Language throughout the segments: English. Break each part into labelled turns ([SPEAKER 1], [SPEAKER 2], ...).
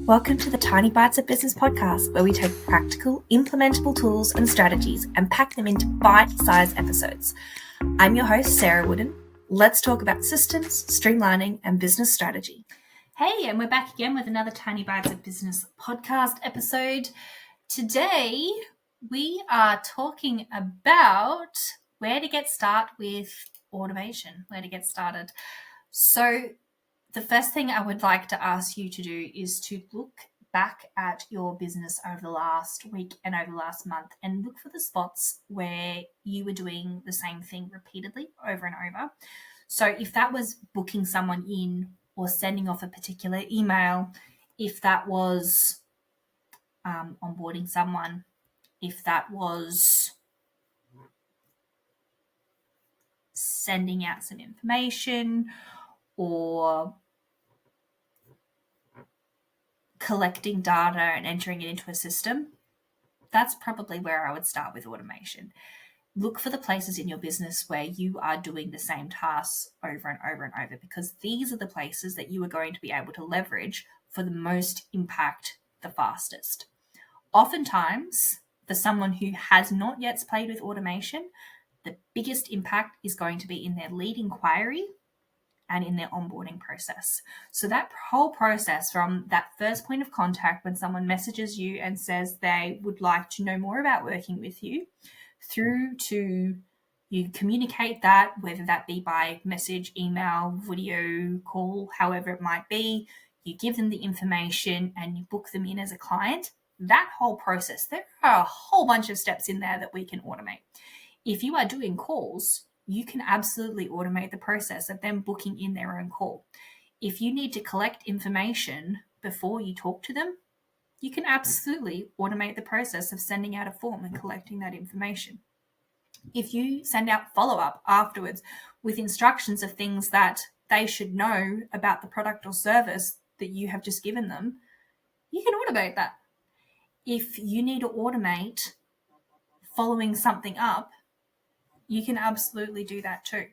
[SPEAKER 1] Welcome to the Tiny Bites of Business podcast, where we take practical, implementable tools and strategies and pack them into bite-sized episodes. I'm your host, Sarah Wooden. Let's talk about systems, streamlining, and business strategy. Hey, and we're back again with another Tiny Bites of Business podcast episode. Today, we are talking about where to get started with automation, where to get started. So the first thing I would like to ask you to do is to look back at your business over the last week and over the last month and look for the spots where you were doing the same thing repeatedly over and over. So if that was booking someone in or sending off a particular email, if that was onboarding someone, if that was sending out some information or collecting data and entering it into a system, that's probably where I would start with automation. Look for the places in your business where you are doing the same tasks over and over and over, because these are the places that you are going to be able to leverage for the most impact the fastest. Oftentimes, for someone who has not yet played with automation, the biggest impact is going to be in their lead inquiry and in their onboarding process. So that whole process from that first point of contact when someone messages you and says they would like to know more about working with you, through to you communicate that, whether that be by message, email, video, call, however it might be, you give them the information and you book them in as a client. That whole process, there are a whole bunch of steps in there that we can automate. If you are doing calls, you can absolutely automate the process of them booking in their own call. If you need to collect information before you talk to them, you can absolutely automate the process of sending out a form and collecting that information. If you send out follow-up afterwards with instructions of things that they should know about the product or service that you have just given them, you can automate that. If you need to automate following something up, you can absolutely do that too.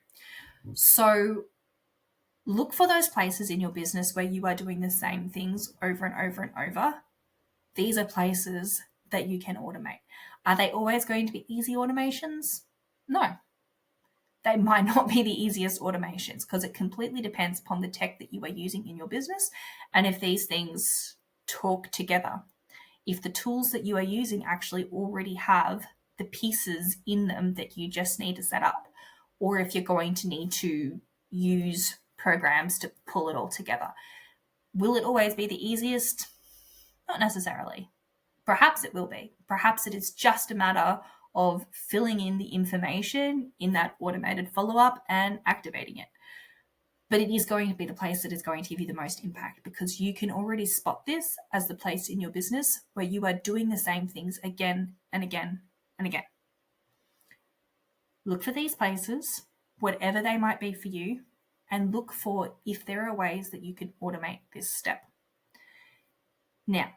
[SPEAKER 1] So look for those places in your business where you are doing the same things over and over and over. These are places that you can automate. Are they always going to be easy automations? No. They might not be the easiest automations, because it completely depends upon the tech that you are using in your business and if these things talk together. If the tools that you are using actually already have the pieces in them that you just need to set up, or if you're going to need to use programs to pull it all together. Will it always be the easiest? Not necessarily. Perhaps it will be. Perhaps it is just a matter of filling in the information in that automated follow-up and activating it. But it is going to be the place that is going to give you the most impact, because you can already spot this as the place in your business where you are doing the same things again and again and again. Look for these places, whatever they might be for you, and look for if there are ways that you can automate this step. Now,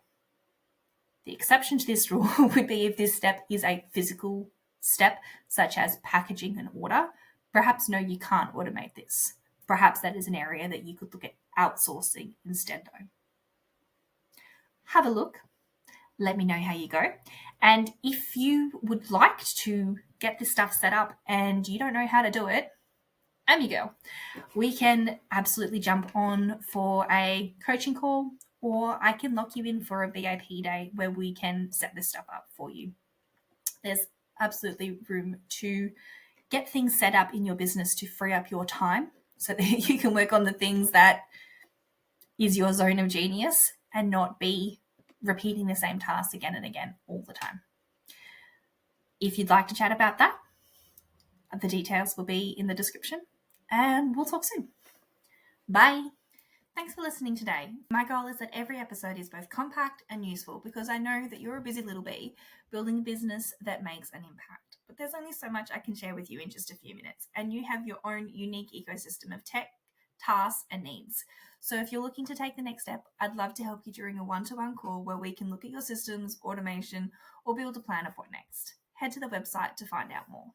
[SPEAKER 1] the exception to this rule would be if this step is a physical step, such as packaging an order. Perhaps no, you can't automate this. Perhaps that is an area that you could look at outsourcing instead though. Have a look. Let me know how you go. And if you would like to get this stuff set up and you don't know how to do it, I'm your girl. We can absolutely jump on for a coaching call, or I can lock you in for a VIP day where we can set this stuff up for you. There's absolutely room to get things set up in your business to free up your time so that you can work on the things that is your zone of genius and not be repeating the same tasks again and again all the time. If you'd like to chat about that, the details will be in the description, and we'll talk soon. Bye. Thanks for listening today. My goal is that every episode is both compact and useful, because I know that you're a busy little bee building a business that makes an impact. But there's only so much I can share with you in just a few minutes, and you have your own unique ecosystem of tech, tasks, and needs. So if you're looking to take the next step, I'd love to help you during a one-to-one call where we can look at your systems, automation, or build a plan of what next. Head to the website to find out more.